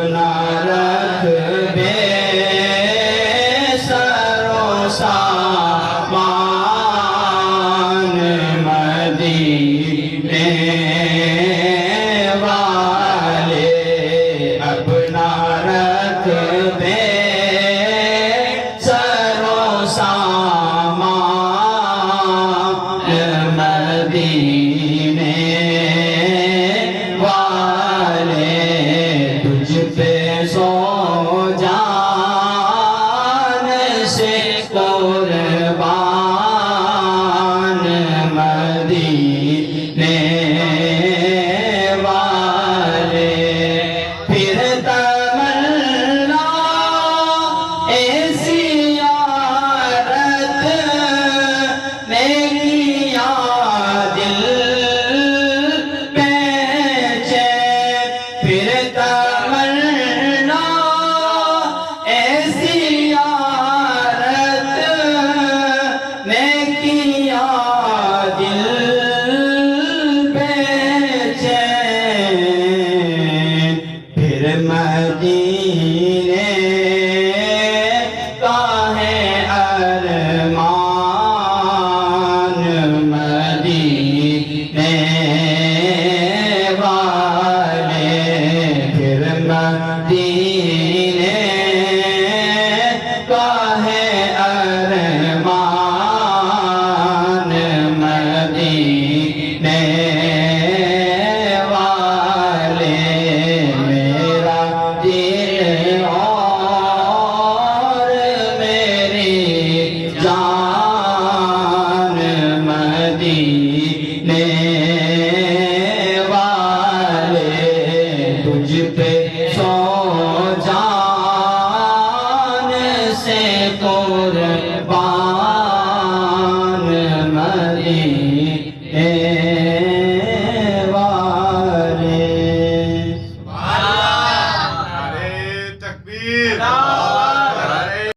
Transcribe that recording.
اپنا رکھ بے سرو سامان مدینے والے اپنا رکھ بے سرو سامان مدینے والے تجھ پہ سو جان سے قربان مدینے والے پھر تمنا ایسی زیارت نے کیا دل پہ چین پھر تمنا ایسی زیارت نے کیا دل پہ چین پھر مدینے کا ہے ارمان مدینے والے پھر مدینے کا ہے ارمان مدینے والے میرا دل اور میری جان مدینے والے تجھ پہ سو جان سے قربان